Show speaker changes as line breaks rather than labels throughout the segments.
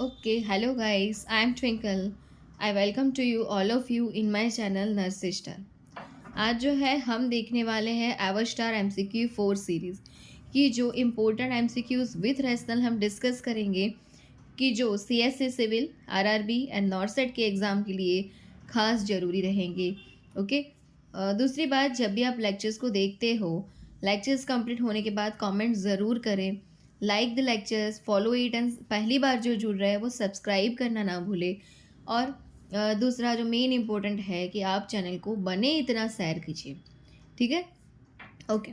Okay, hello guys, I am Twinkle. I welcome to you all of you in my channel Nurse Sister. आज जो है हम देखने वाले हैं एवरस्टार MCQ 4 सीरीज़ की जो इम्पोर्टेंट MCQs विथ रैशनल हम डिस्कस करेंगे कि जो CSC civil RRB and NORCET के एग्ज़ाम के लिए खास ज़रूरी रहेंगे। ओके। दूसरी बात, जब भी आप लेक्चर्स को देखते हो, लेक्चर्स कंप्लीट होने के बाद कमेंट ज़रूर करें, like the lectures, follow it and पहली बार जो जुड़ रहे हैं वो सब्सक्राइब करना ना भूले। और दूसरा जो मेन इम्पोर्टेंट है कि आप चैनल को बने इतना शेयर कीजिए। ठीक है, ओके।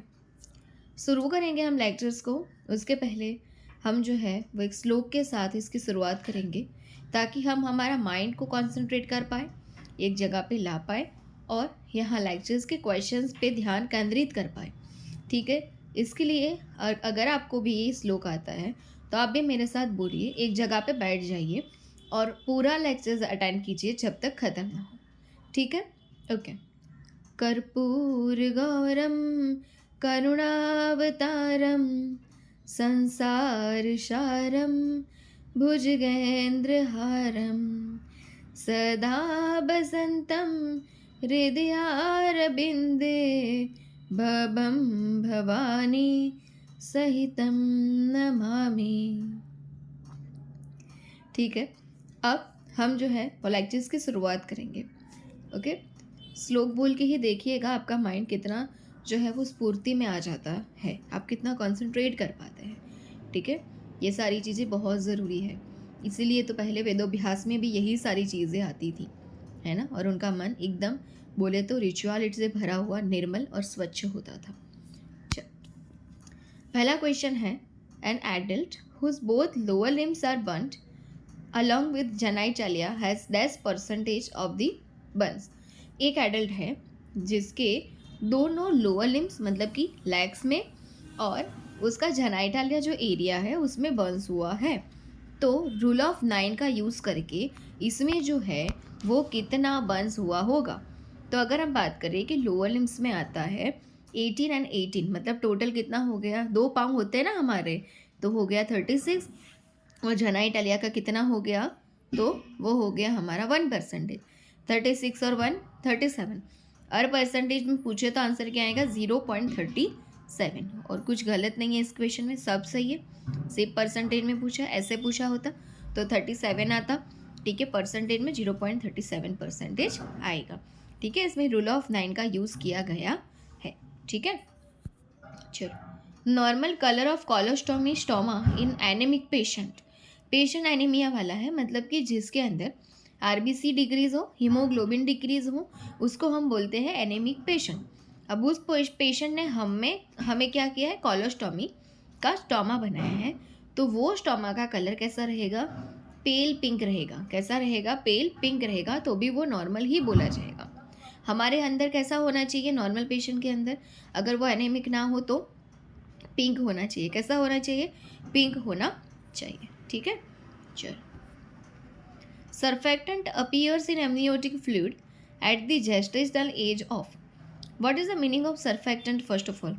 शुरू करेंगे हम लेक्चर्स को। उसके पहले हम जो है वो एक श्लोक के साथ इसकी शुरुआत करेंगे ताकि हम हमारा माइंड को कंसंट्रेट कर पाए, एक जगह पे ला पाए और यहाँ लेक्चर्स के क्वेश्चंस पे ध्यान केंद्रित कर पाए। ठीक है, इसके लिए अगर आपको भी ये श्लोक आता है तो आप भी मेरे साथ बोलिए, एक जगह पे बैठ जाइए और पूरा लेक्चर्स अटेंड कीजिए जब तक ख़त्म ना हो। ठीक है, ओके। कर्पूर गौरम करुणावतारम संसार सारम भुजगेन्द्रहारम सदा बसंतम हृदयारविंदे भवं भवानी सहितं नमामि। ठीक है, अब हम जो है वो लेक्चर्स की शुरुआत करेंगे। ओके, श्लोक बोल के ही देखिएगा आपका माइंड कितना जो है वो स्फूर्ति में आ जाता है, आप कितना कंसंट्रेट कर पाते हैं। ठीक है, ये सारी चीज़ें बहुत ज़रूरी है, इसीलिए तो पहले वेदोभ्यास में भी यही सारी चीज़ें आती थी, है ना। और उनका मन एकदम बोले तो रिचुअलिटी से भरा हुआ, निर्मल और स्वच्छ होता था। पहला क्वेश्चन है, an adult whose both lower limbs are burned along with genitalia has this percentage of the burns. एक एडल्ट है जिसके दोनों लोअर लिम्स मतलब कि लेग्स में और उसका जेनाइटालिया जो एरिया है उसमें बर्न्स हुआ है, तो रूल ऑफ 9 का यूज़ करके इसमें जो है वो कितना बर्न्स हुआ होगा। तो अगर हम बात करें कि लोअर लिम्स में आता है 18 एंड 18, मतलब टोटल कितना हो गया, 2 पाँव होते हैं ना हमारे, तो हो गया 36। और जेनाइटालिया का कितना हो गया, तो वो हो गया हमारा 1%। 36 और 1 37। और परसेंटेज में पूछे तो आंसर क्या आएगा, 0.37। और कुछ गलत नहीं है इस क्वेश्चन में, सब सही है। सिर्फ परसेंटेज में पूछा, ऐसे पूछा होता तो 37 आता। ठीक है, परसेंटेज में 0.37% आएगा। ठीक है, इसमें रूल ऑफ 9 का यूज़ किया गया है। ठीक है, चलो। Normal colour of colostomy stoma in anaemic patient anaemia वाला है, मतलब कि जिसके अंदर आरबीसी डिक्रीज हो, हीमोग्लोबिन डिक्रीज हो, उसको हम बोलते हैं एनीमिक पेशेंट। अब उस पेशेंट ने हमें क्या किया है, कोलोस्टोमी का स्टोमा बनाया है, तो वो स्टोमा का कलर कैसा रहेगा, पेल पिंक रहेगा। कैसा रहेगा, पेल पिंक रहेगा, तो भी वो नॉर्मल ही बोला जाएगा। हमारे अंदर कैसा होना चाहिए, नॉर्मल पेशेंट के अंदर अगर वो एनीमिक ना हो तो पिंक होना चाहिए। कैसा होना चाहिए, पिंक होना चाहिए। ठीक है, चलो। Surfactant appears in amniotic fluid at the gestational age of. What is the meaning of surfactant? First of all,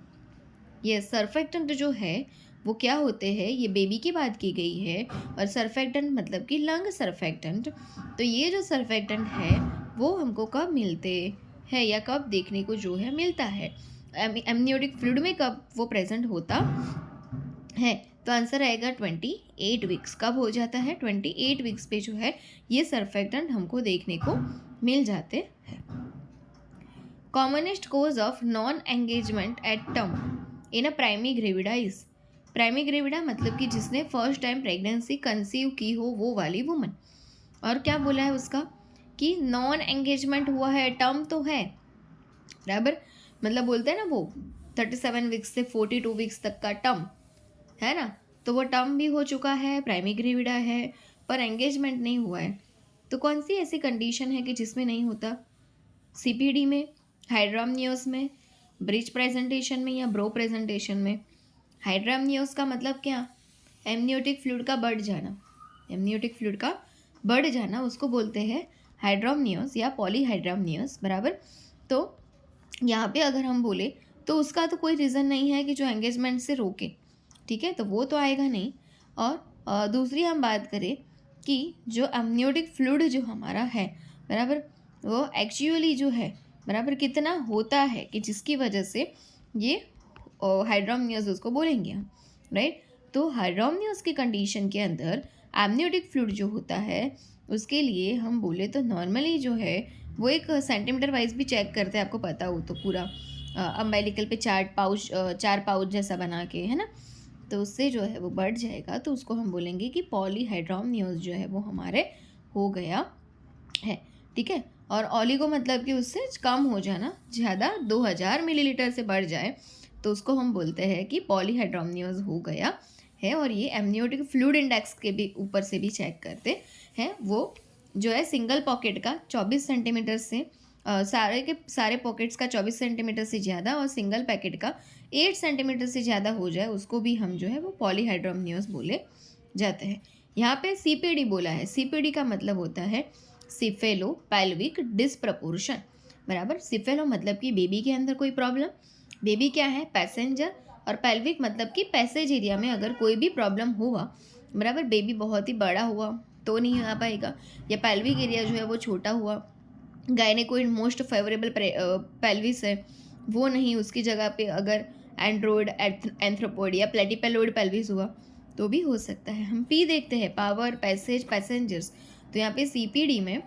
ये सर्फेक्टेंट जो है वो क्या होते हैं, ये बेबी की बात की गई है। और सर्फेक्टेंट मतलब कि लंग सर्फेक्टेंट। तो ये जो सर्फेक्टेंट है वो हमको कब मिलते हैं या कब देखने को जो है मिलता है, एमनियोटिक फ्लूइड में कब वो प्रेजेंट होता है। तो आंसर आएगा 28 वीक्स। कब हो जाता है, 28 वीक्स पे जो है ये सर्फेक्टेंट हमको देखने को मिल जाते हैं। Commonest cause of non engagement at term in a primigravida is. Primigravida मतलब कि जिसने फर्स्ट टाइम प्रेगनेंसी कंसीव की हो वो वाली वुमन। और क्या बोला है उसका कि नॉन एंगेजमेंट हुआ है, टर्म तो है बराबर, मतलब बोलते हैं ना वो 37 वीक्स से 42 वीक्स तक का टर्म है ना, तो वो टर्म भी हो चुका है, प्राइमी ग्रेविडा है, पर एंगेजमेंट नहीं हुआ है। तो कौन सी ऐसी कंडीशन है कि जिसमें नहीं होता, सीपीडी में, हाइड्रामनियोस में, ब्रिज प्रेजेंटेशन में या ब्रो प्रेजेंटेशन में। हाइड्रामनियोस का मतलब क्या, एमनियोटिक फ्लूइड का बढ़ जाना। एमनियोटिक फ्लूइड का बढ़ जाना उसको बोलते हैं हाइड्रामनियोस या पॉलीहाइड्रामनियोस बराबर। तो यहाँ पे अगर हम बोले तो उसका तो कोई रीज़न नहीं है कि जो एंगेजमेंट से रोके। ठीक है, तो वो तो आएगा नहीं। और दूसरी हम बात करें कि जो अम्नियोटिक फ्लूइड जो हमारा है बराबर, वो एक्चुअली जो है बराबर कितना होता है कि जिसकी वजह से ये हाइड्रोमनियस उसको बोलेंगे हम, राइट। तो हाइड्रोमनियस की कंडीशन के अंदर एमनियोटिक फ्लूइड जो होता है उसके लिए हम बोले तो नॉर्मली जो है वो एक सेंटीमीटर वाइज भी चेक करते हैं, आपको पता हो तो पूरा अम्बेलिकल पे चार पाउच जैसा बना के, है ना। तो उससे जो है वो बढ़ जाएगा तो उसको हम बोलेंगे कि पॉलीहाइड्रोमनियस जो है वो हमारे हो गया है, ठीक है। और ओलिगो मतलब कि उससे कम हो जाना, ज़्यादा 2000 मिलीलीटर से बढ़ जाए तो उसको हम बोलते हैं कि पॉलीहाइड्रोमनियस हो गया है। और ये एमनियोटिक फ्लूइड इंडेक्स के भी ऊपर से भी चेक करते हैं। वो जो है सिंगल पॉकेट का 24 सेंटीमीटर से सारे के सारे पॉकेट्स का 24 सेंटीमीटर से ज़्यादा और सिंगल पैकेट का 8 सेंटीमीटर से ज़्यादा हो जाए उसको भी हम जो है वो पॉलीहाइड्रोमनियस बोले जाते हैं। यहाँ पे सीपीडी बोला है, सीपीडी का मतलब होता है सिफेलो पेल्विक डिस्प्रपोर्शन, बराबर। सिफेलो मतलब कि बेबी के अंदर कोई प्रॉब्लम, बेबी क्या है पैसेंजर, और पेल्विक मतलब कि पैसेज एरिया में अगर कोई भी प्रॉब्लम हुआ बराबर, बेबी बहुत ही बड़ा हुआ तो नहीं आ पाएगा, या पेल्विक एरिया जो है वो छोटा हुआ, गायनेकोइड मोस्ट फेवरेबल पेल्विस है वो नहीं, उसकी जगह पे अगर एंड्रॉयड एंथ्रोपोइड या प्लेटिपेलोइड पेल्विस हुआ तो भी हो सकता है। हम पी देखते हैं पावर पैसेज पैसेंजर्स, तो यहाँ पे सीपीडी में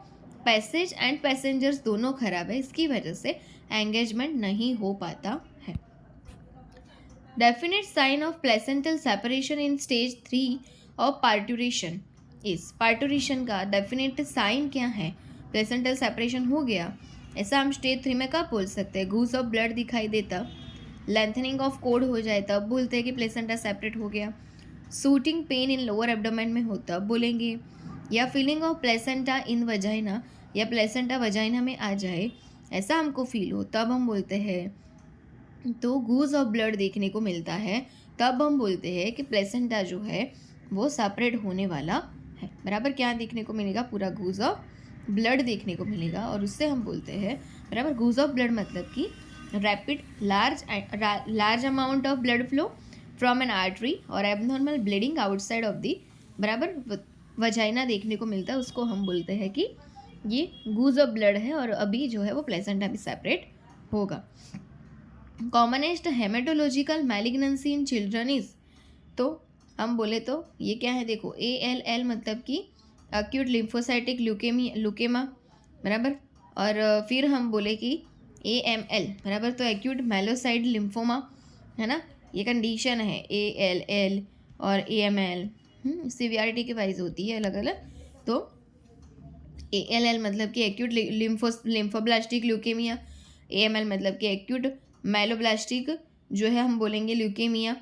पैसेज एंड पैसेंजर्स दोनों खराब है, इसकी वजह से एंगेजमेंट नहीं हो पाता है। Definite sign of placental separation in stage 3 of parturition is, parturition का डेफिनेट साइन क्या है, प्लेसेंटल सेपरेशन हो गया ऐसा हम स्टेज 3 में कब बोल सकते हैं, गूज ऑफ ब्लड दिखाई देता, लेंथनिंग ऑफ कोड हो जाए तब बोलते हैं कि प्लेसेंटा सेपरेट हो गया, shooting pain in lower abdomen में हो तब बोलेंगे, या feeling of placenta in vagina या प्लेसेंटा वजाइना में आ जाए ऐसा हमको फील हो तब हम बोलते हैं। तो गूज ऑफ ब्लड देखने को मिलता है तब हम बोलते हैं कि प्लेसेंटा जो है वो सेपरेट होने वाला है, बराबर। क्या देखने को मिलेगा, पूरा गूज ऑफ ब्लड देखने को मिलेगा और उससे हम बोलते हैं बराबर। गूज ऑफ ब्लड मतलब कि rapid large amount of blood flow from an artery और abnormal bleeding outside of the बराबर वजाइना देखने को मिलता है, उसको हम बोलते हैं कि ये गूज ऑफ ब्लड है और अभी जो है वो प्लेसेंटा भी सेपरेट होगा। Commonest haematological malignancy in children is, तो हम बोले तो ये क्या है, देखो ALL मतलब कि एक्यूट लिम्फोसाइटिक ल्यूकेमा बराबर, और फिर हम बोले कि AML बराबर तो एक्यूट मेलोसाइड लिम्फोमा, है ना। ये कंडीशन है ALL और AML, सीवियरिटी के वाइज होती है अलग अलग। तो ALL मतलब कि एक्यूट लिम्फोब्लास्टिक ल्यूकेमिया, AML मतलब कि एक्यूट मेलोब्लास्टिक जो है हम बोलेंगे ल्यूकेमिया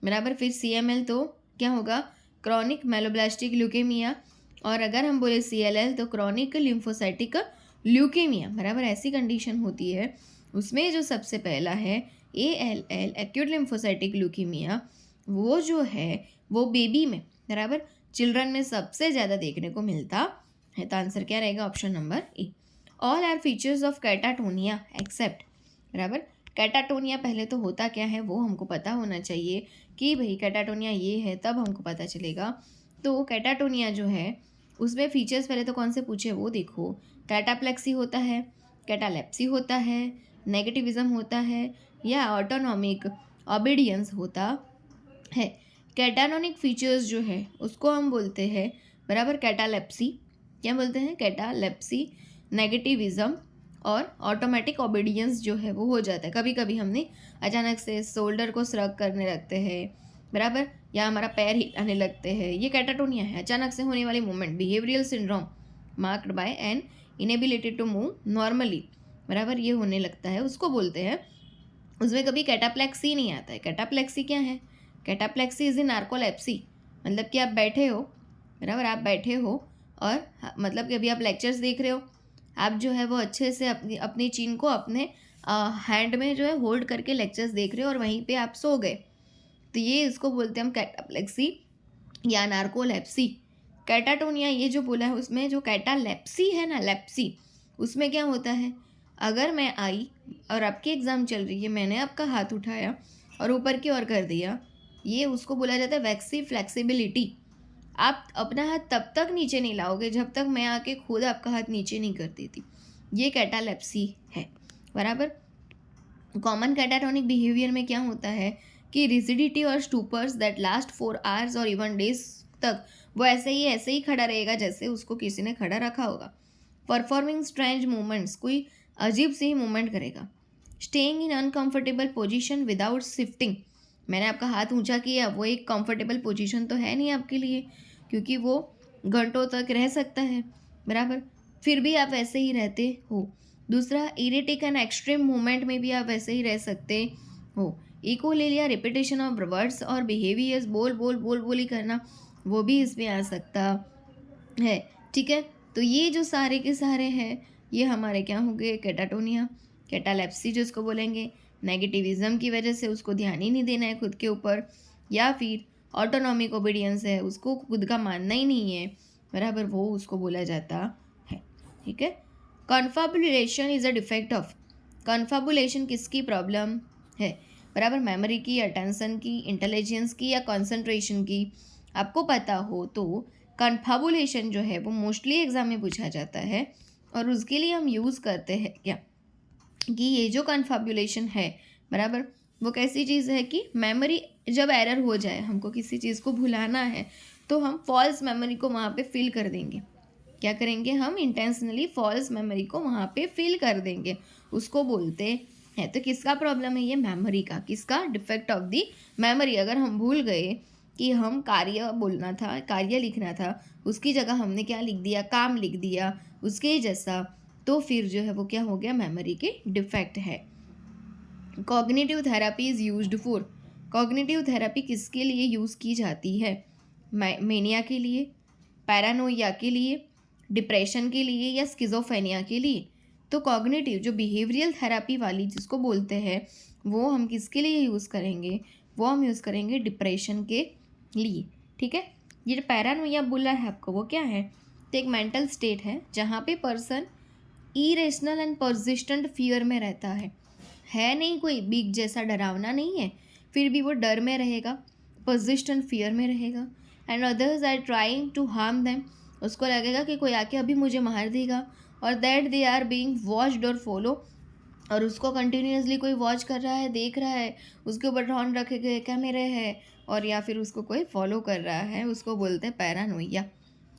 बराबर। फिर CML तो क्या होगा, क्रॉनिक मेलोब्लास्टिक ल्यूकेमिया, और अगर हम बोले CLL तो क्रॉनिक लिम्फोसाइटिक ल्यूकेमिया बराबर। ऐसी कंडीशन होती है उसमें जो सबसे पहला है ALL एक्यूट लिम्फोसाइटिक ल्यूकेमिया, वो जो है वो बेबी में बराबर चिल्ड्रन में सबसे ज़्यादा देखने को मिलता है। तो आंसर क्या रहेगा, option number A. All are features of catatonia except बराबर। कैटाटोनिया पहले तो होता क्या है वो हमको पता होना चाहिए कि भाई कैटाटोनिया ये है, तब हमको पता चलेगा। तो कैटाटोनिया जो है उसमें फीचर्स पहले तो कौन से पूछे वो देखो, कैटाप्लेक्सी होता है, कैटालेप्सी होता है, नेगेटिविज्म होता है, या ऑटोनॉमिक ओबीडियंस होता है। कैटानोनिक फीचर्स जो है उसको हम बोलते हैं बराबर कैटालेप्सी, क्या बोलते हैं, कैटालेप्सी, नेगेटिविज्म और ऑटोमेटिक ओबीडियंस जो है वो हो जाता है। कभी कभी हमने अचानक से शोल्डर को श्रग करने लगते हैं बराबर, या हमारा पैर हिलाने लगते हैं, ये कैटाटोनिया है, अचानक से होने वाली movement. Behavioural syndrome marked by an inability to move normally बराबर, ये होने लगता है, उसको बोलते हैं। उसमें कभी कैटाप्लेक्सी नहीं आता है। कैटाप्लेक्सी क्या है, कैटाप्लेक्सी इज इन नार्कोलेप्सी, मतलब कि आप बैठे हो बराबर, आप बैठे हो और मतलब कि अभी आप लेक्चर्स देख रहे हो, आप जो है वो अच्छे से अपनी चीन को अपने हैंड में जो है होल्ड करके लेक्चर्स देख रहे हो और वहीं पे आप सो गए, तो ये इसको बोलते हैं हम कैटाप्लेक्सी या नार्कोलेप्सी। कैटाटोनिया ये जो बोला है उसमें जो कैटालेप्सी है ना, लेप्सी, उसमें क्या होता है, अगर मैं आई और आपकी एग्ज़ाम चल रही है, मैंने आपका हाथ उठाया और ऊपर की ओर कर दिया, ये उसको बोला जाता है वैक्सी फ्लेक्सिबिलिटी। आप अपना हाथ तब तक नीचे नहीं लाओगे जब तक मैं आके खुद आपका हाथ नीचे नहीं कर देती। ये कैटालेप्सी है, बराबर। कॉमन कैटाटोनिक बिहेवियर में क्या होता है कि रिजिडिटी और स्टूपर्स दैट लास्ट 4 आवर्स और इवन डेज तक वो ऐसे ही खड़ा रहेगा जैसे उसको किसी ने खड़ा रखा होगा। परफॉर्मिंग स्ट्रेंज मूवमेंट्स, कोई अजीब सी ही मूवमेंट करेगा। Staying in uncomfortable position without shifting, मैंने आपका हाथ ऊंचा किया, वो एक कंफर्टेबल पोजीशन तो है नहीं आपके लिए, क्योंकि वो घंटों तक रह सकता है, बराबर। फिर भी आप वैसे ही रहते हो। दूसरा, इरेटिक एंड एक्सट्रीम मूवमेंट में भी आप वैसे ही रह सकते हो। इकोलेलिया, रिपीटेशन ऑफ वर्ड्स और बिहेवियर्स, बोल बोल बोल बोल ही करना, वो भी इसमें आ सकता है, ठीक है। तो ये जो सारे के सारे हैं ये हमारे क्या हो गए, कैटाटोनिया। कैटालेप्सी जो इसको बोलेंगे, नेगेटिविज्म की वजह से उसको ध्यान ही नहीं देना है खुद के ऊपर, या फिर ऑटोनॉमिक ओबीडियंस है, उसको खुद का मानना ही नहीं है, बराबर, वो उसको बोला जाता है, ठीक है। कन्फाबुलेशन इज़ अ डिफेक्ट ऑफ, कन्फाबुलेशन किसकी प्रॉब्लम है, बराबर, मेमोरी की, अटेंशन की, इंटेलिजेंस की या कंसंट्रेशन की। आपको पता हो तो कन्फाबुलेशन जो है वो मोस्टली एग्जाम में पूछा जाता है, और उसके लिए हम यूज़ करते हैं क्या कि ये जो कन्फाबुलेशन है, बराबर, वो कैसी चीज़ है कि मेमोरी जब एरर हो जाए, हमको किसी चीज़ को भुलाना है तो हम फॉल्स मेमोरी को वहाँ पे फिल कर देंगे। क्या करेंगे, हम इंटेंशनली फॉल्स मेमोरी को वहाँ पे फिल कर देंगे, उसको बोलते हैं। तो किसका प्रॉब्लम है ये, मेमोरी का। किसका, डिफेक्ट ऑफ दी मेमोरी। अगर हम भूल गए कि हम कार्य बोलना था, कार्य लिखना था, उसकी जगह हमने क्या लिख दिया, काम लिख दिया उसके जैसा, तो फिर जो है वो क्या हो गया, मेमोरी के डिफेक्ट है। Cognitive therapy is used for, cognitive therapy किसके लिए यूज़ की जाती है, मेनिया के लिए, पैरानोइया के लिए, डिप्रेशन के लिए या स्किज़ोफ्रेनिया के लिए। तो कॉग्निटिव जो बिहेवियरल थेरापी वाली जिसको बोलते हैं, वो हम किसके लिए यूज़ करेंगे, वो हम यूज़ करेंगे डिप्रेशन के लिए, ठीक है। ये जो पैरानोइया बोला है आपको, वो क्या है, तो एक मेंटल स्टेट है जहाँ पे person irrational and persistent fear में रहता है नहीं कोई बिग जैसा डरावना नहीं है, फिर भी वो डर में रहेगा, परसिस्टेंट फियर में रहेगा। And others are trying to harm them, उसको लगेगा कि कोई आके अभी मुझे मार देगा, और that they are being watched और फॉलो, और उसको कंटिन्यूसली कोई वॉच कर रहा है, देख रहा है, उसके ऊपर ध्यान रखे गए कैमरे है, और या फिर उसको कोई फॉलो कर रहा है, उसको बोलते हैं पैरानोइया,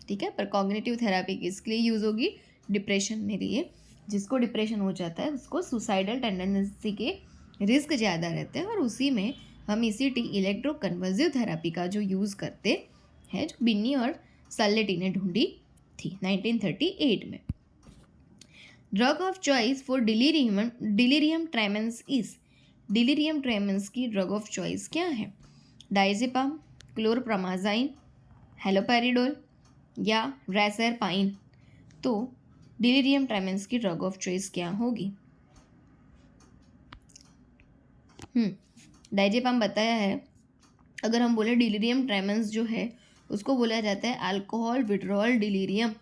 ठीक है। पर कॉग्निटिव थेरापी किसके लिए यूज़ होगी, डिप्रेशन में लिए। जिसको डिप्रेशन हो जाता है उसको सुसाइडल टेंडेंसी के रिस्क ज़्यादा रहते हैं, और उसी में हम ECT, इलेक्ट्रो कन्वर्सिव थेरापी का जो यूज़ करते हैं, जो बिन्नी और सल्लेटी ने ढूंढी थी 1938 में। Drug of choice for delirium ट्रेमेंस is, delirium ट्रेमेंस की ड्रग ऑफ चॉइस क्या है, डायजेपाम, क्लोरप्रामाजाइन, हेलोपेरिडोल या रेसरपाइन। तो डिलीरियम ट्रेमेंस की ड्रग ऑफ चॉइस क्या होगी, डायजेपाम बताया है। अगर हम बोले डिलीरियम ट्रेमेंस जो है उसको बोला जाता है अल्कोहल विड्रॉल डिलीरियम।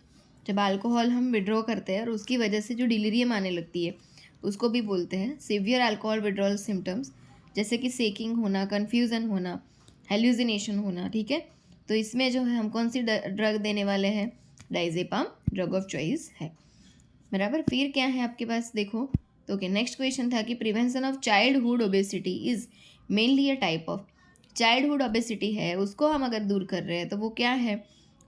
जब अल्कोहल हम विड्रॉ करते हैं और उसकी वजह से जो डिलीरियम आने लगती है उसको भी बोलते हैं सीवियर अल्कोहल विड्रॉल सिम्टम्स, जैसे कि सेकिंग होना, कन्फ्यूज़न होना, हेल्यूसिनेशन होना, ठीक है। तो इसमें जो है हम कौन सी ड्रग देने वाले हैं, डायजेपाम ड्रग ऑफ चॉइस है, बराबर। फिर क्या है आपके पास, देखो तो ओके, नेक्स्ट क्वेश्चन था कि prevention of childhood obesity is mainly a type of, childhood obesity है उसको हम अगर दूर कर रहे हैं तो वो क्या है,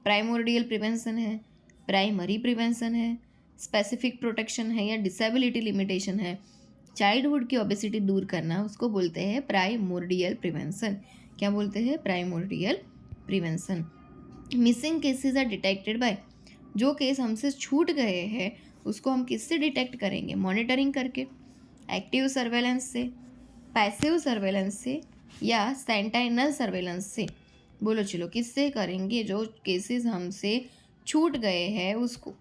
प्राइमोर्डियल प्रिवेंशन है, प्राइमरी प्रिवेंशन है, स्पेसिफिक प्रोटेक्शन है या डिसेबिलिटी लिमिटेशन है। चाइल्डहुड की ओबेसिटी दूर करना उसको बोलते हैं प्राइमोर्डियल प्रिवेंशन। क्या बोलते हैं, primordial prevention. Missing cases are detected by, जो केस हमसे छूट गए हैं उसको हम किससे डिटेक्ट करेंगे, मॉनिटरिंग करके, एक्टिव सर्वेलेंस से, पैसिव सर्वेलेंस से या सेंटाइनल सर्वेलेंस से। बोलो चलो किससे करेंगे, जो केसेस हमसे छूट गए हैं उसको।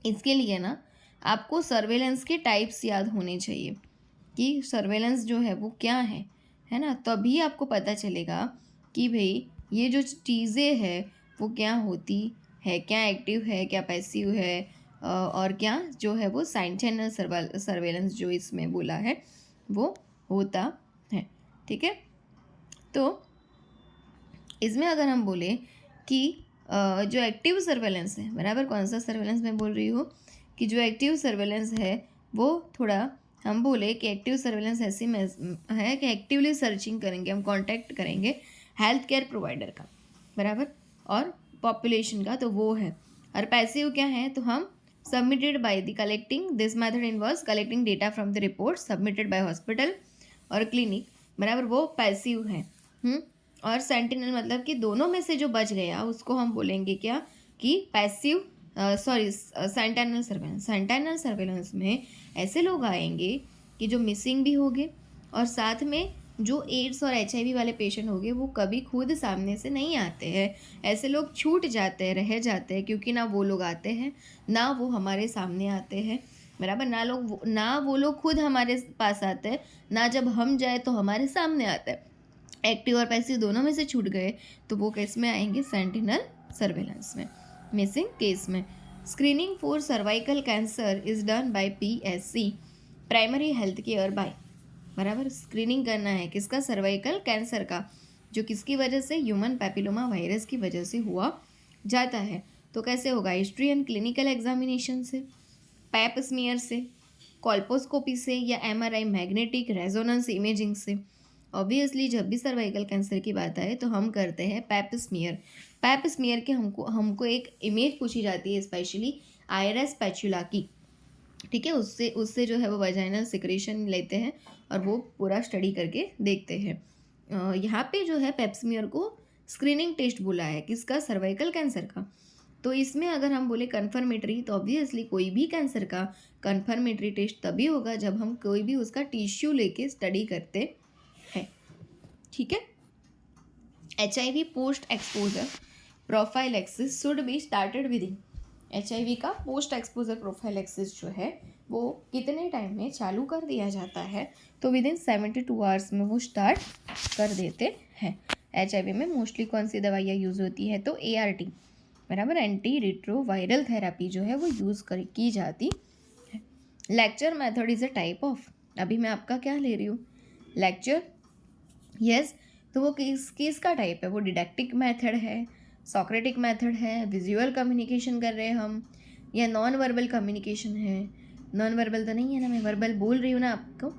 इसके लिए ना आपको सर्वेलेंस के टाइप्स याद होने चाहिए कि सर्वेलेंस जो है वो क्या है ना, तभी आपको पता चलेगा कि भाई ये जो चीज़ें हैं वो क्या होती है, क्या एक्टिव है, क्या पैसिव है, और क्या जो है वो सेंटाइनल सर्वेलेंस जो इसमें बोला है वो होता है, ठीक है। तो इसमें अगर हम बोले कि जो एक्टिव सर्वेलेंस है, बराबर, कौन सा सर्वेलेंस मैं बोल रही हूँ कि जो एक्टिव सर्वेलेंस है वो थोड़ा हम बोले कि एक्टिव सर्वेलेंस ऐसी में है कि एक्टिवली सर्चिंग करेंगे, हम कांटेक्ट करेंगे हेल्थ केयर प्रोवाइडर का, बराबर, और पॉपुलेशन का, तो वो है। और पैसिव क्या है, तो हम submitted by the collecting, this method involves collecting data from the report submitted by hospital और क्लिनिक, बराबर, वो पैसिव है। और सेंटिनल मतलब कि दोनों में से जो बच गया उसको हम बोलेंगे क्या कि passive, sorry, sentinel surveillance. Sentinel surveillance में ऐसे लोग आएंगे कि जो मिसिंग भी होंगे और साथ में जो एड्स और HIV वाले पेशेंट होंगे वो कभी खुद सामने से नहीं आते हैं। ऐसे लोग छूट जाते हैं, रह जाते हैं, क्योंकि ना वो लोग आते हैं ना वो हमारे सामने आते हैं, बराबर, ना वो लोग खुद हमारे पास आते हैं, ना जब हम जाए तो हमारे सामने आते हैं। एक्टिव और पैसिव दोनों में से छूट गए तो वो केस में आएंगे सेंटिनल सर्वेलेंस में, मिसिंग केस में। Screening for cervical cancer is done by PSC, primary health care by, बराबर, स्क्रीनिंग करना है किसका, सर्वाइकल कैंसर का, जो किसकी वजह से, ह्यूमन पैपिलोमा वायरस की वजह से हुआ जाता है। तो कैसे होगा, हिस्ट्री एंड क्लिनिकल एग्जामिनेशन से, पैप स्मीयर से, कॉल्पोस्कोपी से, या MRI मैग्नेटिक रेजोनेंस इमेजिंग से। ऑब्वियसली जब भी सर्वाइकल कैंसर की बात आए तो हम करते हैं पैप स्मीयर। पैप स्मीयर के हमको एक इमेज पूछी जाती है स्पेशली आयरस स्पैचुला की, ठीक है, उससे जो है वो वजाइनल सिक्रेशन लेते हैं और वो पूरा स्टडी करके देखते हैं। यहाँ पे जो है पैप स्मीयर को स्क्रीनिंग टेस्ट बोला है किसका, सर्वाइकल कैंसर का। तो इसमें अगर हम बोले कन्फर्मेटरी, तो ऑब्वियसली कोई भी कैंसर का कन्फर्मेटरी टेस्ट तभी होगा जब हम कोई भी उसका टिश्यू लेके स्टडी करते हैं, ठीक है। HIV post exposure prophylaxis should be started with in, HIV का पोस्ट एक्सपोजर प्रोफाइलैक्सिस जो है वो कितने टाइम में चालू कर दिया जाता है, तो विद इन 72 आवर्स में वो स्टार्ट कर देते हैं। HIV में मोस्टली कौन सी दवाइयाँ यूज़ होती है, तो ART, बराबर, एंटी रिट्रोवायरल थेरेपी जो है वो यूज़ की जाती है। Lecture method is a type of, अभी मैं आपका क्या ले रही हूँ, लेक्चर, यस, तो वो किस का टाइप है, वो डिडक्टिक मेथड है, सॉक्रेटिक मेथड है, विजुअल कम्युनिकेशन कर रहे हैं हम, या नॉन वर्बल कम्युनिकेशन है। नॉन वर्बल तो नहीं है ना, मैं वर्बल बोल रही हूँ ना आपको।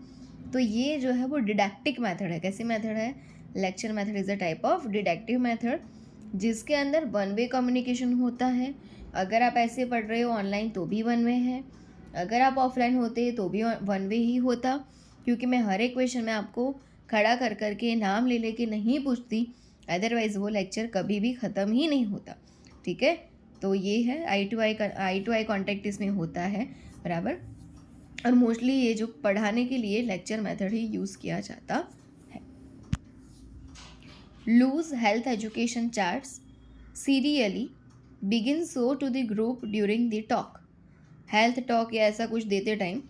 तो ये जो है वो डिडक्टिक मेथड है। कैसी मेथड है, lecture method is a type of deductive method, जिसके अंदर वन वे कम्युनिकेशन होता है। अगर आप ऐसे पढ़ रहे हो ऑनलाइन तो भी वन वे है, अगर आप ऑफलाइन होते तो भी वन वे ही होता, क्योंकि मैं हर एक क्वेश्चन में आपको खड़ा कर करके नाम ले लेके नहीं पूछती, अदरवाइज़ वो लेक्चर कभी भी ख़त्म ही नहीं होता, ठीक है। तो ये है आई टू आई कॉन्टेक्ट इसमें होता है, बराबर, और मोस्टली ये जो पढ़ाने के लिए लेक्चर मेथड ही यूज़ किया जाता है। Loose health education charts serially begin so to the group during the talk, health talk या ऐसा कुछ देते टाइम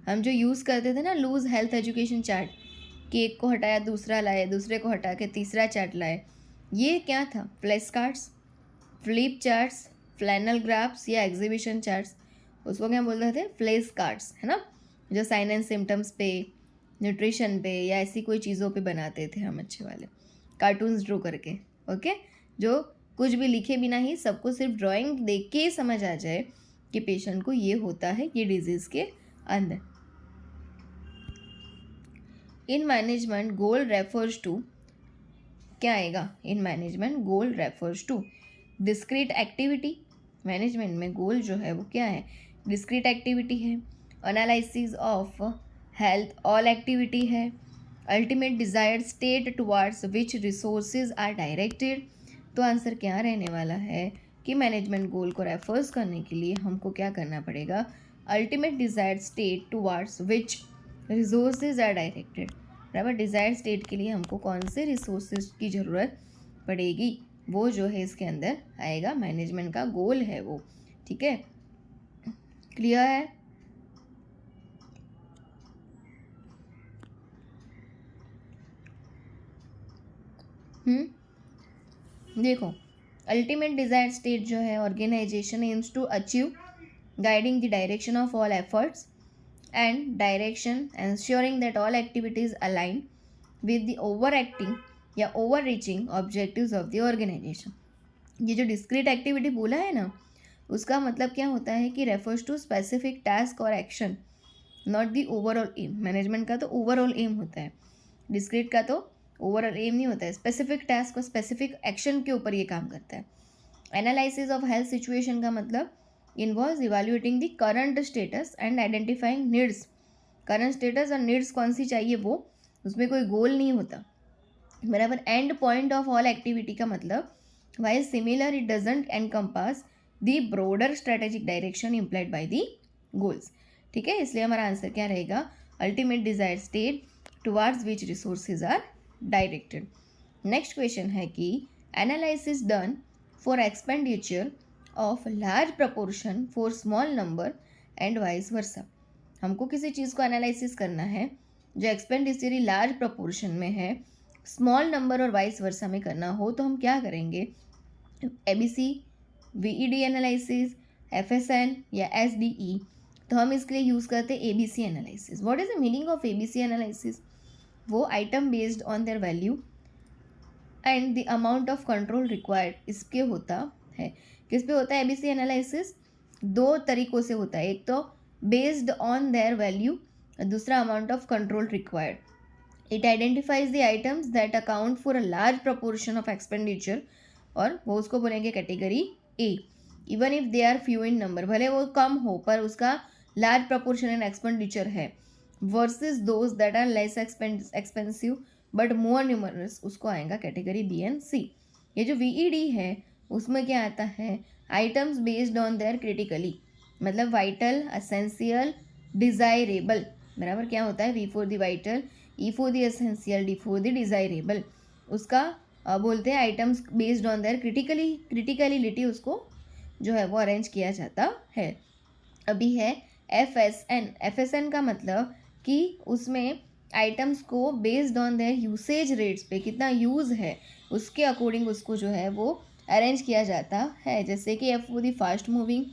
हम जो यूज़ करते थे ना, लूज हेल्थ एजुकेशन चार्ट, कि एक को हटाया दूसरा लाए, दूसरे को हटा के तीसरा चार्ट लाए, ये क्या था, flash cards, flip charts, flannel graphs या एग्जीबिशन चार्ट्स, उसको क्या बोलते थे, फ्लैश कार्ड्स, है ना, जो साइन एंड सिम्टम्स पे, न्यूट्रिशन पे या ऐसी कोई चीज़ों पे बनाते थे हम, अच्छे वाले कार्टून्स ड्रॉ करके, ओके, जो कुछ भी लिखे बिना ही सबको सिर्फ ड्राइंग देख के ही समझ आ जाए कि पेशेंट को ये होता है, ये डिजीज़ के अंदर। In management goal refers to, क्या आएगा, in management goal refers to discrete activity, management में गोल जो है वो क्या है, डिस्क्रीट एक्टिविटी है, analysis of health all activity है, ultimate desired state towards which resources are directed. तो आंसर क्या रहने वाला है कि मैनेजमेंट गोल को रेफर्स करने के लिए हमको क्या करना पड़ेगा, ultimate desired state towards which resources are directed, बराबर, डिजायर्ड स्टेट के लिए हमको कौन से रिसोर्सेज की ज़रूरत पड़ेगी, वो जो है इसके अंदर आएगा, मैनेजमेंट का गोल है वो, ठीक है, क्लियर है। देखो, अल्टीमेट डिजायर्ड स्टेट जो है, organisation aims to achieve guiding the direction of all efforts and direction, ensuring that all activities align with the overarching या overreaching objectives of the organisation. ये जो डिस्क्रीट एक्टिविटी बोला है ना, उसका मतलब क्या होता है कि रेफर्स टू स्पेसिफिक टास्क और action, not the overall aim. Management का तो ओवरऑल एम होता है, डिस्क्रीट का तो ओवरऑल एम नहीं होता है। स्पेसिफिक टास्क और स्पेसिफिक एक्शन के ऊपर ये काम करता है। एनालिसिस ऑफ हेल्थ सिचुएशन का मतलब involve evaluating the current status and identifying needs. Current status और नीड्स कौन सी चाहिए वो, उसमें कोई गोल नहीं होता, बराबर। End point of all activity का मतलब while similar it doesn't encompass the broader strategic direction implied by the goals. ठीक है, इसलिए हमारा आंसर क्या रहेगा, ultimate desire state towards which resources are directed. Next question है कि analysis done for expenditure of large proportion for small number and vice versa. हमको किसी चीज़ को एनालिसिस करना है जो एक्सपेंडिचर लार्ज प्रपोर्शन में है, स्मॉल नंबर और वाइस वर्सा में करना हो, तो हम क्या करेंगे, ABC, VED एनालिसिस, FSN या SDE। तो हम इसके लिए यूज़ करते हैं ABC analysis. What is the meaning of ABC analysis? वो item based on their value and the amount of control required, इसके होता है। किस पे होता है ABC एनालिसिस? दो तरीक़ों से होता है, एक तो बेस्ड ऑन देयर वैल्यू, दूसरा amount of control required. It identifies the items that account for a large proportion of expenditure, और वो उसको बोलेंगे category A। Even if they are few in number, भले वो कम हो पर उसका लार्ज प्रपोर्शन इन एक्सपेंडिचर है, versus those that are less expensive but more numerous, उसको आएगा कैटेगरी B एंड C। ये जो VED है उसमें क्या आता है, items based on there critically, मतलब वाइटल, असेंशियल, डिज़ायरेबल, बराबर। क्या होता है, V for the vital, E for the essential, D for the desirable. उसका बोलते हैं items based on there criticality, उसको जो है वो अरेंज किया जाता है। अभी है FSN का मतलब कि उसमें आइटम्स को based on there usage rates पे, कितना यूज़ है उसके अकॉर्डिंग उसको जो है वो अरेंज किया जाता है। जैसे कि F for the fast moving,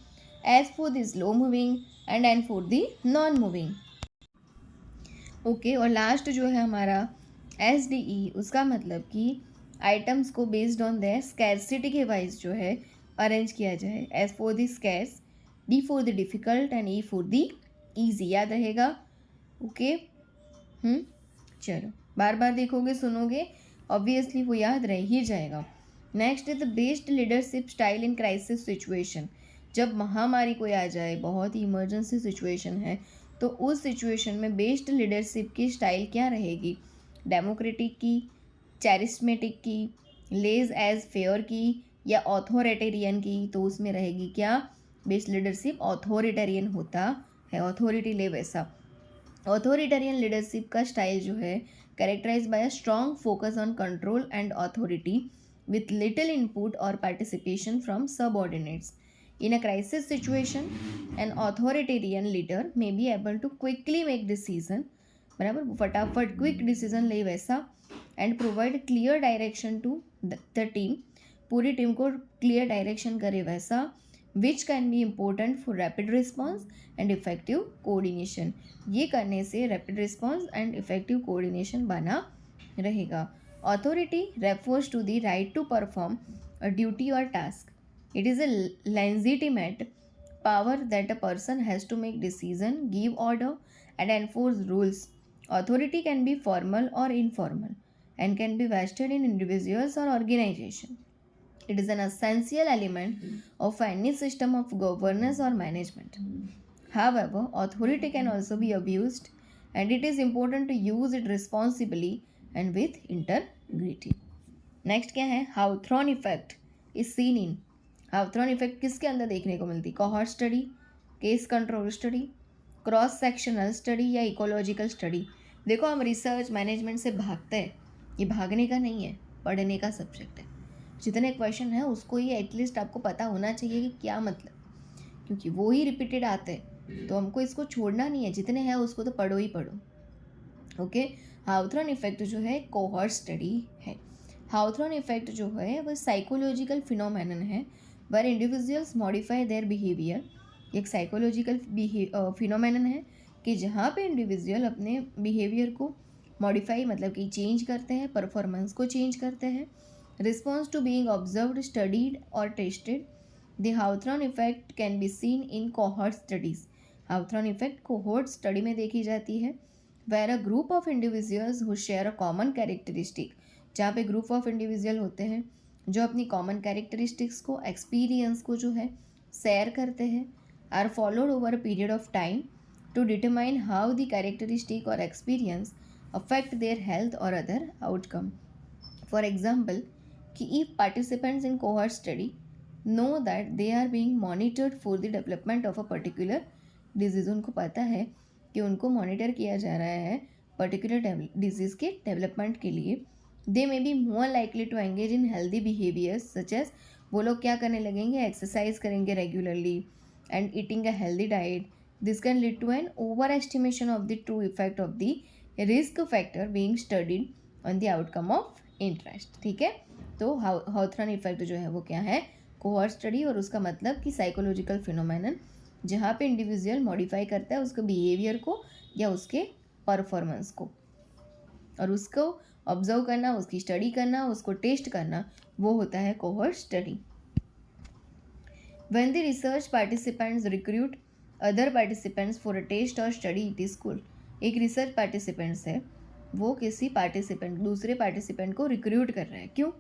S for the slow moving and N for the non moving. Okay, और लास्ट जो है हमारा SDE, उसका मतलब कि आइटम्स को बेस्ड ऑन देयर स्कैरसिटी के वाइज जो है अरेंज किया जाए। S for the scarce, D for the difficult and E for the easy. याद रहेगा? ओके, चलो, बार बार देखोगे सुनोगे ऑब्वियसली वो याद रह ही जाएगा। Next is the best leadership style in crisis situation. जब महामारी कोई आ जाए, बहुत ही इमरजेंसी सिचुएशन है, तो उस सिचुएशन में बेस्ट लीडरशिप की स्टाइल क्या रहेगी, डेमोक्रेटिक की, चैरिस्मेटिक की, लेज एज फेयर की, या ऑथोरिटेरियन की। तो उसमें रहेगी क्या, बेस्ट लीडरशिप ऑथोरिटेरियन होता है, ऑथोरिटी ले वैसा। ऑथोरिटेरियन लीडरशिप का स्टाइल जो है characterise by a strong focus on control and authority with little input or participation from subordinates. In a crisis situation, an authoritarian leader may be able to quickly make decision, बराबर, फटाफट quick decision ले वैसा, and provide clear direction to the team, पूरी team को clear direction करे वैसा, which can be important for rapid response and effective coordination. ये करने से rapid response and effective coordination बना रहेगा। Authority refers to the right to perform a duty or task. It is a legitimate power that a person has to make decision, give order, and enforce rules. Authority can be formal or informal and can be vested in individuals or organization. It is an essential element of any system of governance or management. However, authority can also be abused, and it is important to use it responsibly and with integrity. Next क्या है, Hawthorne effect is seen in. Hawthorne effect किसके अंदर देखने को मिलती, cohort study, case control study, cross sectional study या ecological study. देखो, हम रिसर्च मैनेजमेंट से भागते हैं, ये भागने का नहीं है, पढ़ने का सब्जेक्ट है। जितने क्वेश्चन है उसको ये एटलीस्ट आपको पता होना चाहिए कि क्या मतलब, क्योंकि वो ही रिपीटेड आते हैं, तो हमको इसको छोड़ना नहीं है, जितने हैं उसको तो पढ़ो ही पढ़ो। ओके, हाउथ्रॉन इफेक्ट जो है कोहॉर्ट स्टडी है। हाउथ्रॉन इफेक्ट जो है वो साइकोलॉजिकल फिनोमेनन है where individuals modify their behaviour. एक साइकोलॉजिकल फिनोमेनन है कि जहाँ पे इंडिविजुअल अपने बिहेवियर को मॉडिफाई मतलब कि चेंज करते हैं, परफॉर्मेंस को चेंज करते हैं। Response to being observed, studied और tested. The Hawthorne effect can be seen in cohort studies. Hawthorne effect cohort study में देखी जाती है। Where a group of individuals who share a common characteristic, जहाँ पे ग्रुप ऑफ इंडिविजुअल होते हैं जो अपनी कॉमन कैरेक्टरिस्टिक्स को, एक्सपीरियंस को जो है शेयर करते हैं, are followed over a period of time to determine how the characteristic और एक्सपीरियंस अफेक्ट देयर हेल्थ और अदर आउटकम। फॉर एग्जाम्पल कि if participants in cohort study know that they are being monitored for the development of a particular disease, उनको पता है कि उनको monitor किया जा रहा है पर्टिकुलर डिजीज़ के डेवलपमेंट के लिए, they may be more likely to engage in healthy behaviours such as, वो लोग क्या करने लगेंगे, एक्सरसाइज करेंगे regularly and eating a healthy diet. This can lead to an overestimation of the true effect of the risk factor being studied on the outcome of interest. ठीक है, तो हाउथॉर्न effect जो है वो क्या है, कोहॉर्ट स्टडी, और उसका मतलब कि साइकोलॉजिकल फिनोमेनन जहाँ पे इंडिविजुअल मॉडिफाई करता है उसके बिहेवियर को या उसके परफॉर्मेंस को, और उसको ऑब्जर्व करना, उसकी स्टडी करना, उसको टेस्ट करना, वो होता है cohort study. When the research participants recruit other participants for a test or study, it is called, एक रिसर्च पार्टिसिपेंट्स है, वो किसी पार्टिसिपेंट, दूसरे पार्टिसिपेंट को रिक्रूट कर रहा है, क्यों,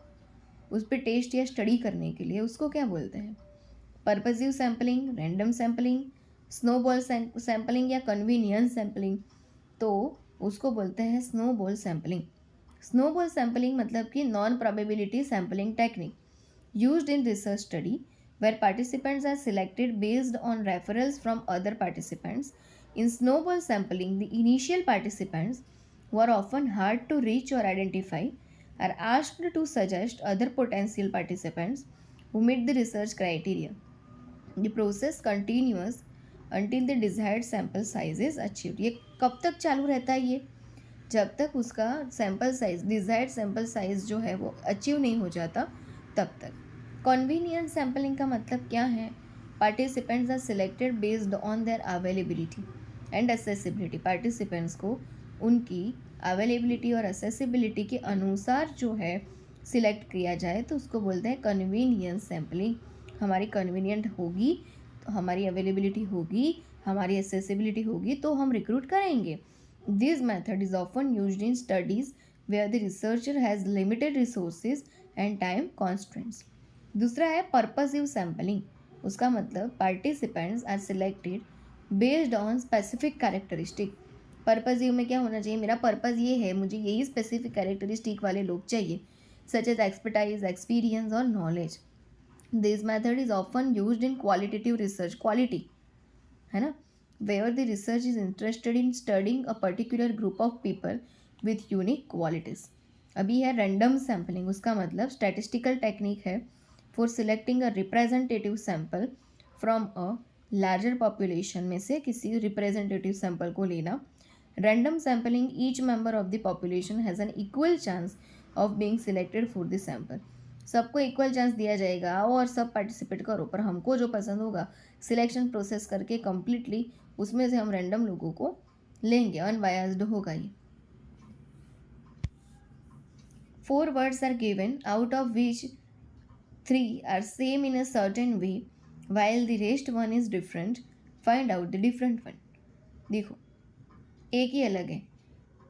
उस पर टेस्ट या स्टडी करने के लिए, उसको क्या बोलते हैं, purposive sampling, random sampling, snowball sampling या कन्वीनियंस सैम्पलिंग, तो उसको बोलते हैं स्नोबॉल सैम्पलिंग। स्नोबॉल सैम्पलिंग मतलब कि non probability sampling technique used in research study where participants are selected based on referrals from other participants. In snowball sampling, the initial participants, who are often hard to reach or identify, are asked to suggest other potential participants who meet the research criteria. The process continues until the desired sample size is achieved. ये कब तक चालू रहता है, ये जब तक उसका sample size, desired sample size जो है वो अचीव नहीं हो जाता तब तक। कन्वीनियंस सैम्पलिंग का मतलब क्या है, participants are selected based on their availability and accessibility, participants को उनकी अवेलेबिलिटी और एक्सेसिबिलिटी के अनुसार जो है सिलेक्ट किया जाए, तो उसको बोलते हैं कन्वीनियंस सैम्पलिंग। हमारी कन्वीनियंट होगी, तो हमारी अवेलेबिलिटी होगी, हमारी एक्सेसिबिलिटी होगी, तो हम रिक्रूट करेंगे। This method is often used in studies where the researcher has limited resources and time constants. दूसरा है पर्पसिव सैम्पलिंग, उसका मतलब participants are selected based on specific characteristic. Purposive में क्या होना चाहिए, मेरा पर्पस ये है, मुझे यही स्पेसिफिक कैरेक्टरिस्टिक वाले लोग चाहिए, सच एज एक्सपर्टाइज, एक्सपीरियंस और knowledge. This method is often used in qualitative research, quality है ना, where the research is interested in studying a particular group of people with unique qualities. अभी है random sampling, उसका मतलब statistical technique है for selecting a representative sample from a larger population, में से किसी रिप्रेजेंटेटिव सैम्पल को लेना। Random sampling, each member of the population has N equal chance of being selected for the sample, सबको equal chance दिया जाएगा और सब पार्टिसिपेट करो, पर हमको जो पसंद होगा सिलेक्शन प्रोसेस करके कम्प्लीटली उसमें से हम रैंडम लोगों को लेंगे, अनबायस्ड होगा ये। 4 words are given, out of which 3 are same in a certain way while the rest one is different. Find out the different one. देखो एक ही अलग है,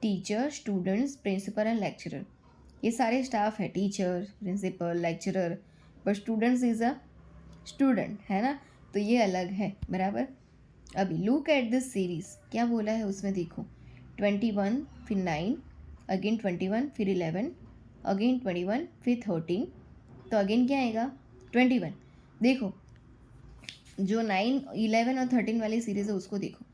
teacher, students, principal and lecturer, ये सारे स्टाफ है, teacher, principal, lecturer, but students is a student, है ना, तो ये अलग है, बराबर। अभी लुक एट दिस सीरीज, क्या बोला है उसमें, देखो 21 फिर 9, अगेन 21 फिर 11, अगेन 21 फिर 13, तो अगेन क्या आएगा 21। देखो जो 9, 11 और 13 वाली सीरीज़ है उसको देखो,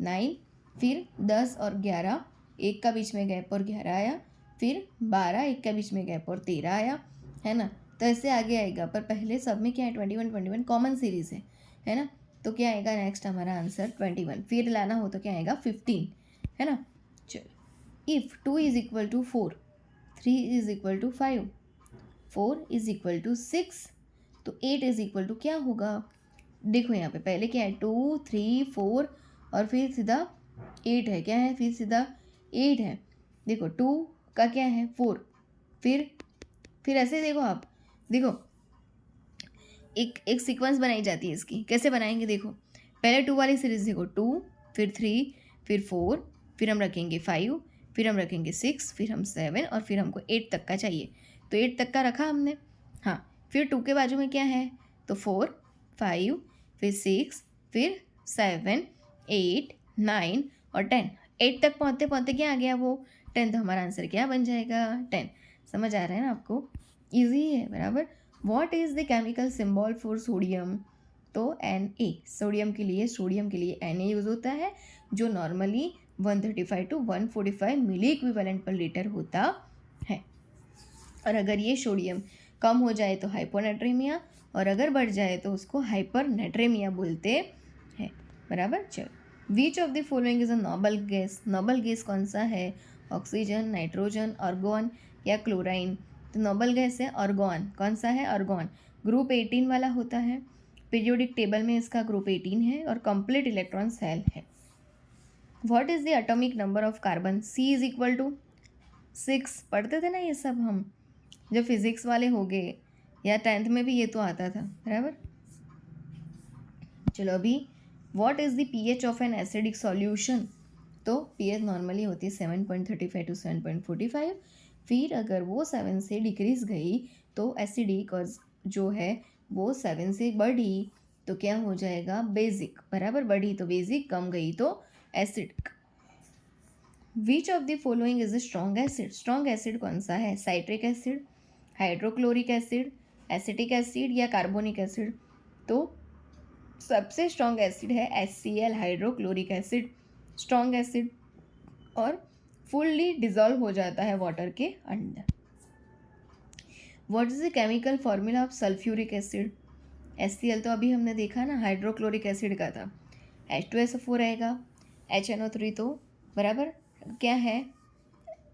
9 फिर 10 और 11, एक का बीच में गैप और 11 आया, फिर 12, एक का बीच में गैप और 13 आया, है ना, तो ऐसे आगे आएगा, पर पहले सब में क्या है 21 21 कॉमन सीरीज़ है ना, तो क्या आएगा नेक्स्ट हमारा आंसर 21, फिर लाना हो तो क्या आएगा 15, है ना। चलो, if 2 is equal to 4, 3 is equal to 5, 4 is equal to 6, तो 8 इज इक्वल टू क्या होगा, देखो यहाँ पे पहले क्या है 2 3 4 और फिर सीधा 8 है, क्या है फिर सीधा 8 है, देखो 2 का क्या है 4, फिर ऐसे देखो आप, देखो एक एक सीक्वेंस बनाई जाती है इसकी, कैसे बनाएंगे देखो, पहले 2 वाली सीरीज देखो 2, फिर 3, फिर 4, फिर हम रखेंगे 5, फिर हम रखेंगे 6, फिर हम 7 और फिर हमको 8 तक का चाहिए, तो 8 तक का रखा हमने। हाँ, फिर 2 के बाजू में क्या है, तो 4, 5, फिर 6, फिर 7, 8, 9 और 10। 8 तक पहुँचते पहुँचते क्या आ गया वो 10, तो हमारा आंसर क्या बन जाएगा 10। समझ आ रहा है ना आपको, ईजी है बराबर। What is the chemical symbol for sodium, तो Na, सोडियम के लिए Na यूज़ होता है, जो normally 135 to 145 milliequivalent per litre होता है। और अगर ये सोडियम कम हो जाए तो हाइपोनेट्रेमिया, और अगर बढ़ जाए तो उसको हाइपरनेट्रेमिया बोलते हैं बराबर। चलो, which of the following is a noble gas, noble gas कौन सा है, ऑक्सीजन, नाइट्रोजन, आर्गोन या क्लोराइन, तो नोबल गैस है आर्गोन। कौन सा है, आर्गोन, ग्रुप 18 वाला होता है, पीरियोडिक टेबल में इसका ग्रुप 18 है और कंप्लीट इलेक्ट्रॉन सेल है। What is the atomic number of carbon, C is equal to 6, पढ़ते थे ना ये सब हम जब फिजिक्स वाले हो गए, या 10th में भी ये तो आता था बराबर। चलो अभी, what is the pH of an acidic solution, तो pH नॉर्मली होती है 7.35 to 7.45, फिर अगर वो 7 से डिक्रीज गई तो एसिडिक, और जो है वो 7 से बढ़ी तो क्या हो जाएगा बेसिक बराबर, बढ़ी तो बेसिक, कम गई तो acidic. Which of the following is a strong acid, strong acid कौन सा है, citric acid, hydrochloric acid, acetic acid या कार्बोनिक एसिड, तो सबसे स्ट्रॉन्ग एसिड है HCl, hydrochloric acid, strong acid, और फुल्ली डिजॉल्व हो जाता है वाटर के अंदर। What is the chemical formula of sulphuric acid, HCl तो अभी हमने देखा ना, हाइड्रोक्लोरिक एसिड का था, H2SO4 रहेगा, HNO3 तो बराबर क्या है,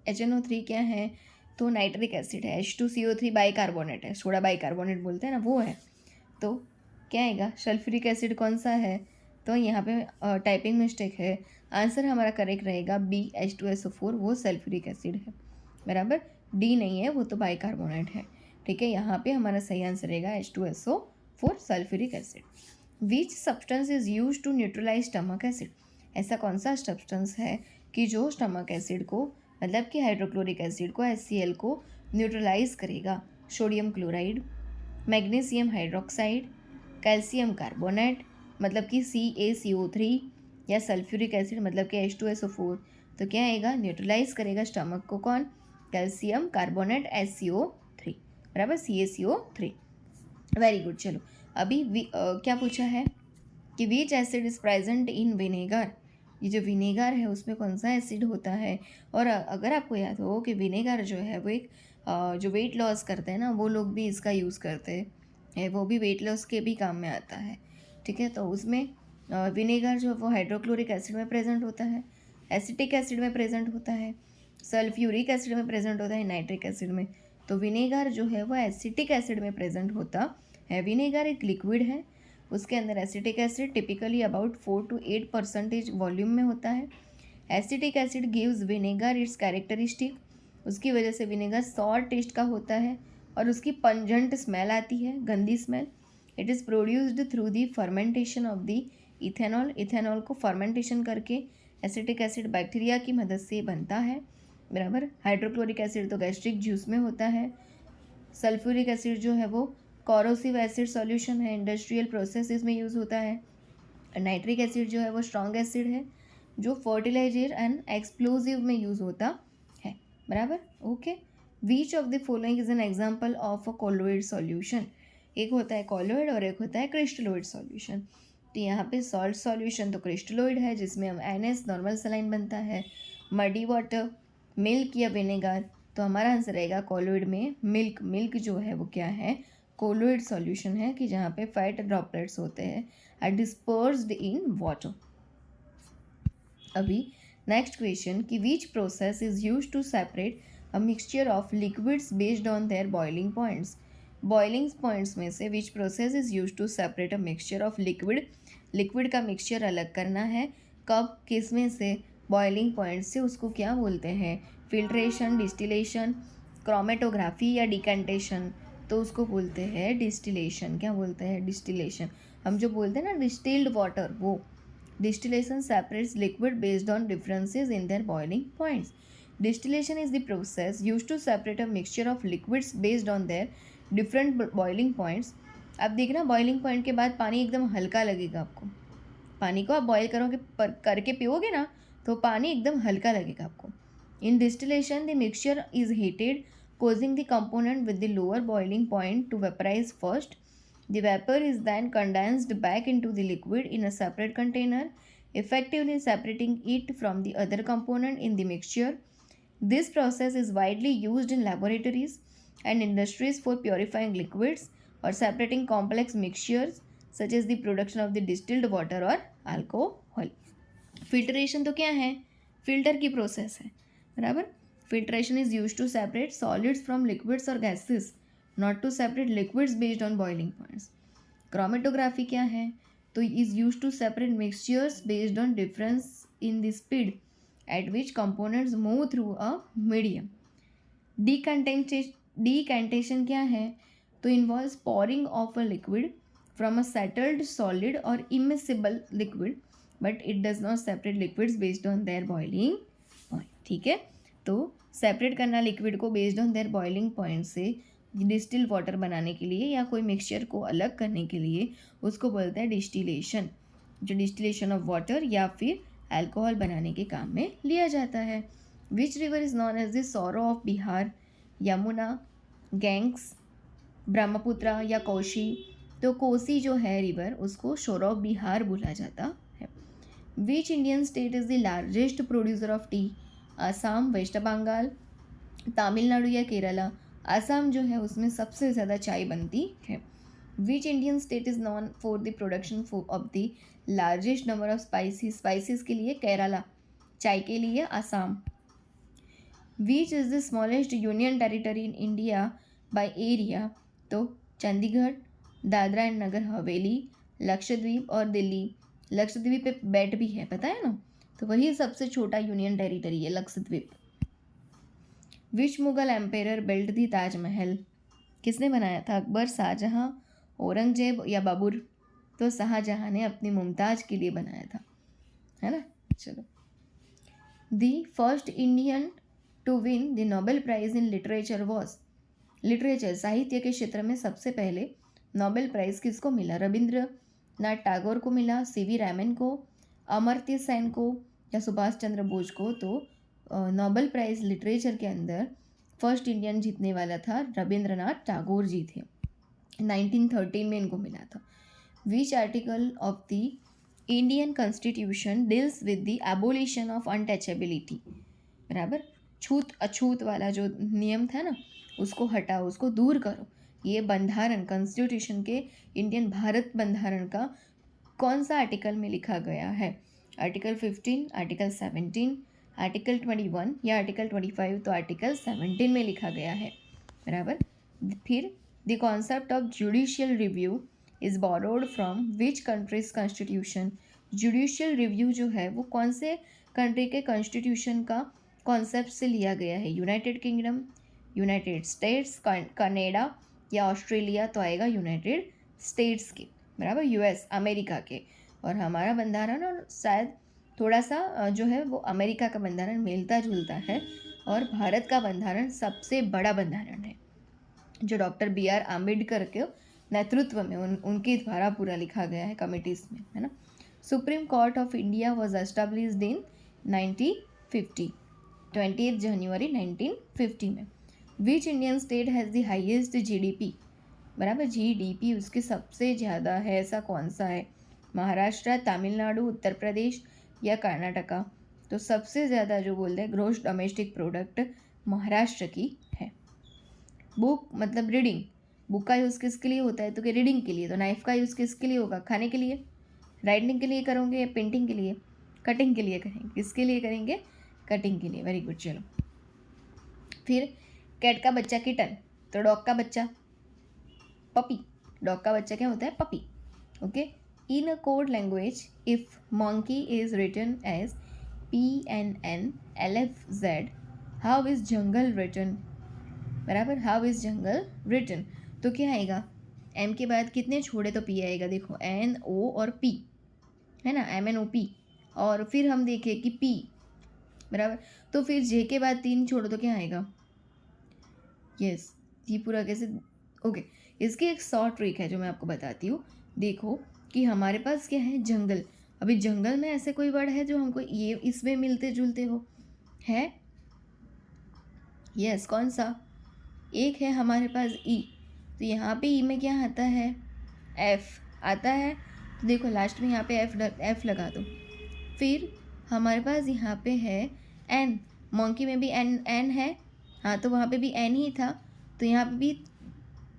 HNO3 क्या है, तो नाइट्रिक एसिड है, H2CO3 बाइकार्बोनेट है, सोडा बाइकार्बोनेट बोलते हैं ना वो है, तो क्या आएगा, सल्फ्यूरिक एसिड कौन सा है, तो यहाँ पे टाइपिंग मिस्टेक है, आंसर हमारा करेक्ट रहेगा B, H2SO4 वो सल्फ्यूरिक एसिड है बराबर, D नहीं है, वो तो बाइकार्बोनेट है। ठीक है, यहाँ पे हमारा सही आंसर रहेगा H2SO4 sulphuric acid. Which substance is use to neutralise stomach acid, ऐसा कौन सा सब्सटेंस है कि जो स्टमक एसिड को, मतलब कि हाइड्रोक्लोरिक एसिड को, HCl को न्यूट्रलाइज करेगा, sodium chloride, magnesium hydroxide, calcium carbonate मतलब कि CaCO3, या सल्फ्यूरिक एसिड मतलब कि H2SO4, तो क्या आएगा, न्यूट्रलाइज करेगा स्टमक को कौन, कैल्शियम कार्बोनेट HCO3 बराबर, CaCO3। Very good. चलो अभी क्या पूछा है कि विच acid is present in vinegar, ये जो विनेगर है उसमें कौन सा एसिड होता है, और अगर आपको याद हो कि विनेगर जो है वो एक जो वेट लॉस करते हैं ना वो लोग भी इसका यूज़ करते हैं, वो भी वेट लॉस के भी काम में आता है। ठीक है, तो उसमें विनेगर जो है वो हाइड्रोक्लोरिक एसिड में प्रेजेंट होता है, एसिटिक एसिड में प्रेजेंट होता है, सल्फ्यूरिक एसिड में प्रेजेंट होता है, नाइट्रिक एसिड में, तो विनेगर जो है वो एसिटिक एसिड में प्रेजेंट होता है। विनेगर एक लिक्विड है, उसके अंदर acetic acid typically about 4 to 8% volume में होता है। Acetic acid gives vinegar it's characteristic, उसकी वजह से विनेगर सॉर टेस्ट का होता है और उसकी पंजेंट स्मेल आती है, गंदी smell. It is produced through the fermentation of the ethanol, ethanol को फर्मेंटेशन करके एसिटिक एसिड बैक्टीरिया की मदद से बनता है बराबर। हाइड्रोक्लोरिक एसिड तो गैस्ट्रिक जूस में होता है। सल्फ्यूरिक एसिड जो है वो कॉरोसिव एसिड सॉल्यूशन है, इंडस्ट्रियल प्रोसेसेस में यूज़ होता है। नाइट्रिक एसिड जो है वो स्ट्रॉन्ग एसिड है जो फर्टिलाइजर एंड एक्सप्लोजिव में यूज़ होता है बराबर। Okay, which of the following is an example of a colloid solution, एक होता है कोलोइड और एक होता है क्रिस्टलोइड सॉल्यूशन। तो यहाँ पे सॉल्ट सॉल्यूशन तो क्रिस्टलोइड है जिसमें हम NS नॉर्मल सलाइन बनता है, मडी वाटर, मिल्क या विनेगर, तो हमारा आंसर रहेगा कोलोइड में मिल्क। मिल्क जो है वो क्या है, कोलोइड सॉल्यूशन है कि जहाँ पे फैट ड्रॉपलेट्स होते हैं आर डिस्पर्स्ड इन वाटर। अभी नेक्स्ट क्वेश्चन कि which process is use to separate a mixture of liquids based on their boiling points, boiling points में से which process is use to separate a mixture of liquid, liquid का mixture अलग करना है कब, किस में से, बॉइलिंग पॉइंट से उसको क्या बोलते हैं, फिल्ट्रेशन, डिस्टिलेशन, क्रोमेटोग्राफी या डिकेंटेशन, तो उसको बोलते हैं डिस्टिलेशन। क्या बोलते हैं, डिस्टिलेशन। हम जो बोलते हैं ना डिस्टिल्ड वाटर, वो distillation separates liquid based on differences in their boiling points. Distillation is the process use to separate a mixture of liquids based on their different boiling points. अब देखना बॉइलिंग पॉइंट के बाद पानी एकदम हल्का लगेगा आपको, पानी को आप बॉयल करोगे करके पियोगे ना तो पानी एकदम हल्का लगेगा आपको। In distillation the mixture is heated causing the component with the lower boiling point to vaporize first. The vapor is then condensed back into the liquid in a separate container, effectively separating it from the other component in the mixture. This process is widely used in laboratories and industries for purifying liquids or separating complex mixtures such as the production of the distilled water or alcohol. Filtration तो क्या है, filter की process है, बराबर। Filtration is use to separate solids from liquids और gases, not to separate liquids based on boiling points. Chromatography क्या है, तो is use to separate mixtures based on difference in the speed at which components move through a medium. Decantation क्या है, तो involves pouring off a liquid from a settled solid और immiscible liquid but it does not separate liquids based on their boiling point. ठीक है, तो separate करना liquid को based on their boiling point से डिस्टिल वाटर बनाने के लिए या कोई मिक्सचर को अलग करने के लिए उसको बोलते हैं डिस्टिलेशन, जो डिस्टिलेशन ऑफ वाटर या फिर अल्कोहल बनाने के काम में लिया जाता है। Which river is known as the sorrow of Bihar, Yamuna, Ganges, Brahmaputra या कोसी। तो कोसी जो है रिवर उसको शोर ऑफ बिहार बोला जाता है। Which Indian state is the largest producer of tea, Assam, West Bengal, Tamil Nadu या केरला। आसाम जो है उसमें सबसे ज़्यादा चाय बनती है। Which Indian state is non for the production of the largest number of spices, spices के लिए केरला, चाय के लिए Assam. Which is the smallest union territory in India by area, तो चंडीगढ़, दादरा एंड नगर हवेली, लक्षद्वीप और दिल्ली। लक्षद्वीप पे बेट भी है, पता है ना, तो वही सबसे छोटा यूनियन टेरिटरी है लक्षद्वीप। विच मुगल एम्पेयर बिल्ट दी ताजमहल, किसने बनाया था, अकबर, शाहजहां, औरंगजेब या बाबर। तो शाहजहां ने अपनी मुमताज़ के लिए बनाया था, है ना। चलो, the first Indian to win the Nobel prize in literature was, literature साहित्य के क्षेत्र में सबसे पहले नोबेल प्राइज़ किसको मिला, रविंद्रनाथ टैगोर को मिला, सीवी रैमन को, अमर्त्य सेन को या सुभाष चंद्र बोस को। तो नोबेल प्राइज़ लिटरेचर के अंदर फर्स्ट इंडियन जीतने वाला था रविंद्रनाथ टैगोर जी थे, 1913 में इनको मिला था। Which article of the Indian constitution deals with the abolition of untouchability, बराबर। छूत अछूत वाला जो नियम था ना उसको हटाओ, उसको दूर करो। ये बंधारण कॉन्स्टिट्यूशन के इंडियन भारत बंधारण का कौन सा आर्टिकल में लिखा गया है, आर्टिकल 15, आर्टिकल 17, आर्टिकल 21 या आर्टिकल 25। तो आर्टिकल 17 में लिखा गया है, बराबर। फिर the concept of judicial review is borrowed from which countries constitution. Judicial review जो है वो कौन से कंट्री के कॉन्स्टिट्यूशन का कॉन्सेप्ट से लिया गया है, United kingdom, United states, Canada या ऑस्ट्रेलिया। तो आएगा यूनाइटेड स्टेट्स के, बराबर, यूएस अमेरिका के। और हमारा बंधारण और शायद थोड़ा सा जो है वो अमेरिका का बंधारण मिलता जुलता है, और भारत का बंधारण सबसे बड़ा बंधारण है जो डॉक्टर BR आम्बेडकर के नेतृत्व में उनके द्वारा पूरा लिखा गया है कमिटीज़ में, है ना। Supreme court of India was established in 1950, 28 जनवरी 1950 में। विच Indian state has the highest GDP, बराबर, GDP उसके सबसे ज़्यादा है, ऐसा कौन सा है, महाराष्ट्र, तमिलनाडु, उत्तर प्रदेश या कर्नाटका। तो सबसे ज़्यादा जो बोलते हैं ग्रोस डोमेस्टिक प्रोडक्ट महाराष्ट्र की है। बुक मतलब रीडिंग, बुक का यूज़ किसके लिए होता है, तो कि रीडिंग के लिए। तो नाइफ का यूज़ किसके लिए होगा, खाने के लिए, राइटिंग के लिए करोगे या पेंटिंग के लिए, कटिंग के लिए करेंगे, किसके लिए करेंगे, कटिंग के लिए। Very good. चलो, फिर कैट का बच्चा किटन, तो डॉग का बच्चा पपी, डॉग का बच्चा क्या होता है, puppy. Okay, in a code language if monkey is written as PNNLFZ, how is jungle written, बराबर, हाउ इज जंगल रिटन, तो क्या आएगा, एम के बाद कितने छोड़े तो पी आएगा, देखो NO और P है ना, MNOP, और फिर हम देखें कि P, बराबर, तो फिर जे के बाद 3 छोड़ो तो क्या आएगा, यस, ये पूरा कैसे, ओके। इसकी एक शॉर्ट ट्रिक है जो मैं आपको बताती हूँ। देखो कि हमारे पास क्या है, जंगल, अभी जंगल में ऐसे कोई वर्ड है जो हमको ये इसमें मिलते जुलते हो, है, यस, कौन सा, एक है हमारे पास ई, तो यहाँ पे ई में क्या आता है, एफ आता है, तो देखो लास्ट में यहाँ पे एफ लगा दो। फिर हमारे पास यहाँ पे है एन, मंकी में भी एन है, हाँ तो वहाँ पे भी एन ही था, तो यहाँ पे भी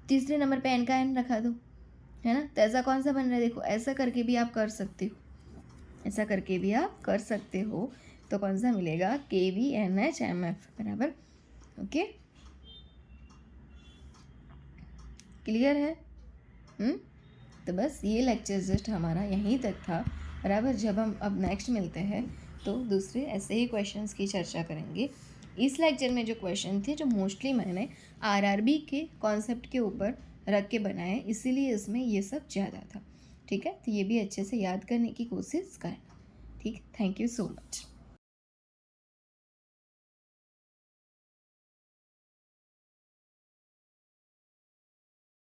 तीसरे नंबर पे एन का एन रखा दो, है ना, तो ऐसा कौन सा बन रहा है, देखो ऐसा करके भी आप कर सकते हो, ऐसा करके भी आप कर सकते हो, तो कौन सा मिलेगा, KVNHMF, बराबर, ओके, क्लियर है। तो बस ये लेक्चर जस्ट हमारा यहीं तक था, बराबर। जब हम अब नेक्स्ट मिलते हैं तो दूसरे ऐसे ही क्वेश्चंस की चर्चा करेंगे। इस लेक्चर में जो क्वेश्चन थे जो मोस्टली मैंने RRB के कॉन्सेप्ट के ऊपर रख के बनाए, इसीलिए इसमें ये सब ज़्यादा था, ठीक है, तो ये भी अच्छे से याद करने की कोशिश करें, ठीक, थैंक यू सो मच।